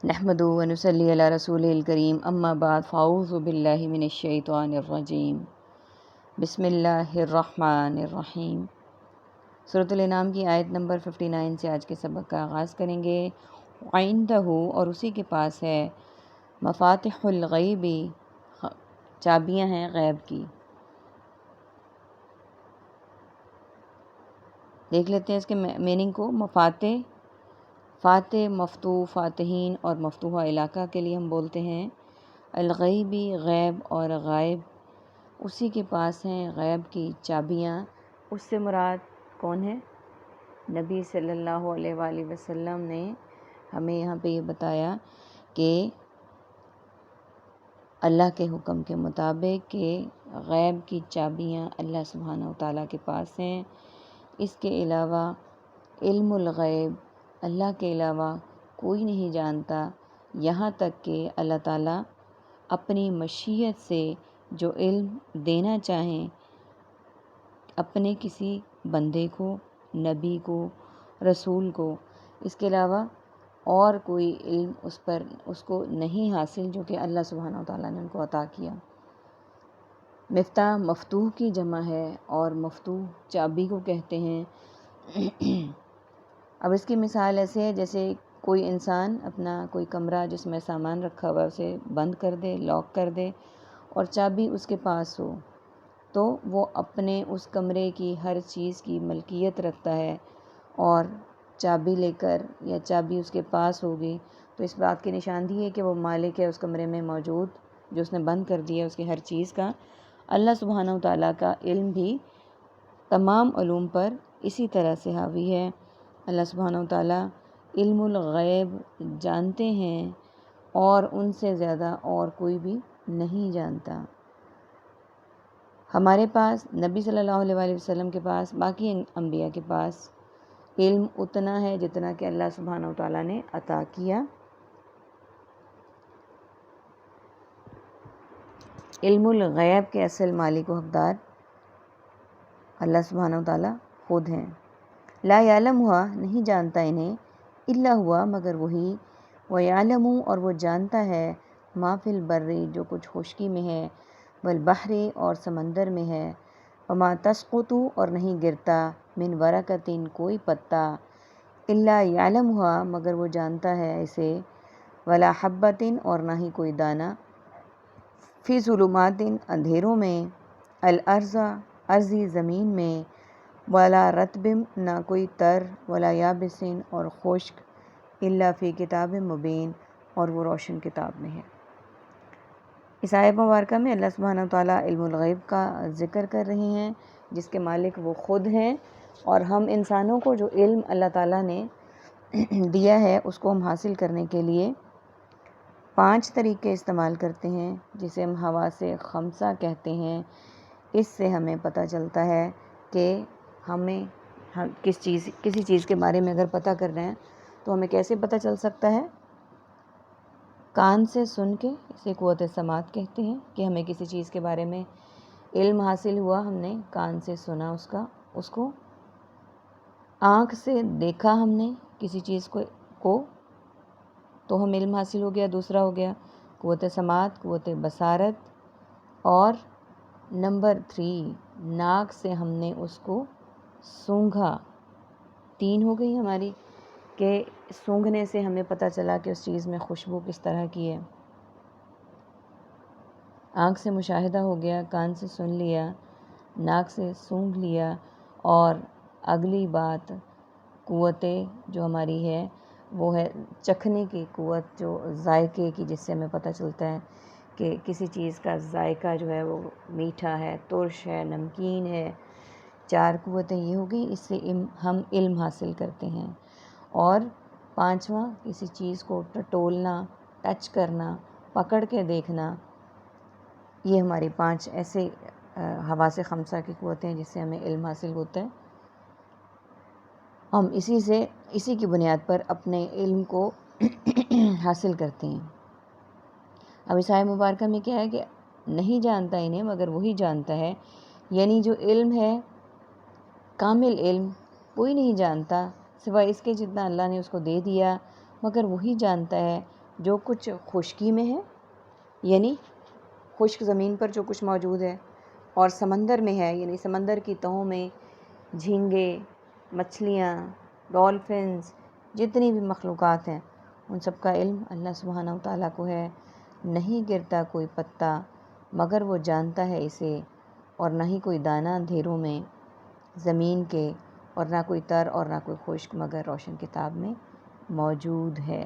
نحمدہ و نصلی علی رسولہ الکریم اما بعد فاعوذ باللہ من الشیطان الرجیم بسم اللہ الرحمن الرحیم۔ سورۃ الانعام کی آیت نمبر 59 سے آج کے سبق کا آغاز کریں گے۔ عندہ، اور اسی کے پاس ہے، مفاتح الغیب، چابیاں ہیں غیب کی۔ دیکھ لیتے ہیں اس کے میننگ کو۔ مفاتح، فاتح، مفتوح، فاتحین اور مفتوحہ علاقہ کے لیے ہم بولتے ہیں۔ الغیبی، غیب اور غائب، اسی کے پاس ہیں غیب کی چابیاں۔ اس سے مراد کون ہے؟ نبی صلی اللہ علیہ وآلہ وسلم نے ہمیں یہاں پہ یہ بتایا کہ اللہ کے حکم کے مطابق کہ غیب کی چابیاں اللہ سبحانہ وتعالیٰ کے پاس ہیں۔ اس کے علاوہ علم الغیب، اللہ کے علاوہ کوئی نہیں جانتا، یہاں تک کہ اللہ تعالیٰ اپنی مشیت سے جو علم دینا چاہیں اپنے کسی بندے کو، نبی کو، رسول کو، اس کے علاوہ اور کوئی علم اس کو نہیں حاصل جو کہ اللہ سبحانہ وتعالیٰ نے ان کو عطا کیا۔ مفتاح مفتوح کی جمع ہے اور مفتوح چابی کو کہتے ہیں۔ اب اس کی مثال ایسے ہے جیسے کوئی انسان اپنا کوئی کمرہ جس میں سامان رکھا ہوا ہے اسے بند کر دے، لاک کر دے، اور چابی اس کے پاس ہو، تو وہ اپنے اس کمرے کی ہر چیز کی ملکیت رکھتا ہے، اور چابی لے کر یا چابی اس کے پاس ہوگی تو اس بات کی نشاندہی ہے کہ وہ مالک ہے اس کمرے میں موجود، جو اس نے بند کر دیا اس کی ہر چیز کا۔ اللہ سبحانہ وتعالیٰ کا علم بھی تمام علوم پر اسی طرح سے حاوی ہے۔ اللہ سبحانہ وتعالیٰ علم الغیب جانتے ہیں اور ان سے زیادہ اور کوئی بھی نہیں جانتا۔ ہمارے پاس، نبی صلی اللہ علیہ وآلہ وسلم کے پاس، باقی انبیاء کے پاس علم اتنا ہے جتنا کہ اللہ سبحانہ وتعالیٰ نے عطا کیا۔ علم الغیب کے اصل مالک و حقدار اللہ سبحانہ وتعالیٰ خود ہیں۔ لا یعلمھا، نہیں جانتا انہیں، الا ہوا، مگر وہی، ویعلم، اور وہ جانتا ہے، ما فی البر، جو کچھ خشکی میں ہے، والبحر، اور سمندر میں ہے، وما تسقط، اور نہیں گرتا، من ورقۃ، کوئی پتا، الا یعلمھا، مگر وہ جانتا ہے اسے، ولا حبۃ، اور نہ ہی کوئی دانہ، فی ظلمات، اندھیروں میں، الارض، ارضی زمین میں، ولا رطب، نہ کوئی تر، ولا یابس، اور خشک، الا فی کتاب مبین، اور وہ روشن کتاب میں ہے۔ اس آیت مبارکہ میں اللہ سبحانہ وتعالیٰ علم الغیب کا ذکر کر رہے ہیں جس کے مالک وہ خود ہیں، اور ہم انسانوں کو جو علم اللہ تعالیٰ نے دیا ہے اس کو ہم حاصل کرنے کے لیے 5 طریقے استعمال کرتے ہیں جسے ہم حواس خمسہ کہتے ہیں۔ اس سے ہمیں پتہ چلتا ہے کہ ہمیں کسی چیز کے بارے میں اگر پتہ کر رہے ہیں تو ہمیں کیسے پتہ چل سکتا ہے؟ کان سے سن کے، اسے قوت سماعت کہتے ہیں کہ ہمیں کسی چیز کے بارے میں علم حاصل ہوا، ہم نے کان سے سنا اس کو۔ آنکھ سے دیکھا ہم نے کسی چیز کو تو ہم علم حاصل ہو گیا، دوسرا ہو گیا قوت سماعت، قوت بصارت، اور نمبر 3 ناک سے ہم نے اس کو سونگھا۔ 3 ہو گئی ہماری کہ سونگھنے سے ہمیں پتہ چلا کہ اس چیز میں خوشبو کس طرح کی ہے۔ آنکھ سے مشاہدہ ہو گیا، کان سے سن لیا، ناک سے سونگھ لیا، اور اگلی بات قوت جو ہماری ہے وہ ہے چکھنے کی قوت، جو ذائقے کی، جس سے ہمیں پتہ چلتا ہے کہ کسی چیز کا ذائقہ جو ہے وہ میٹھا ہے، ترش ہے، نمکین ہے۔ 4 قوتیں یہ ہو گئی، اس سے ہم علم حاصل کرتے ہیں۔ اور 5واں کسی چیز کو ٹٹولنا، ٹچ کرنا، پکڑ کے دیکھنا، یہ ہماری 5 ایسے حواس خمسہ کی قوتیں ہیں جس سے ہمیں علم حاصل ہوتا ہے۔ ہم اسی کی بنیاد پر اپنے علم کو حاصل کرتے ہیں۔ اب اس آیت مبارکہ میں کیا ہے کہ نہیں جانتا انہیں مگر وہی جانتا ہے، یعنی جو علم ہے، کامل علم کوئی نہیں جانتا سوائے اس کے جتنا اللہ نے اس کو دے دیا، مگر وہی جانتا ہے جو کچھ خشکی میں ہے، یعنی خشک زمین پر جو کچھ موجود ہے، اور سمندر میں ہے، یعنی سمندر کی تہوں میں جھینگے، مچھلیاں، ڈولفنز، جتنی بھی مخلوقات ہیں، ان سب کا علم اللہ سبحانہ و تعالیٰ کو ہے۔ نہیں گرتا کوئی پتا مگر وہ جانتا ہے اسے، اور نہ ہی کوئی دانہ اندھیروں میں زمین کے، اور نہ کوئی تر اور نہ کوئی خشک مگر روشن کتاب میں موجود ہے۔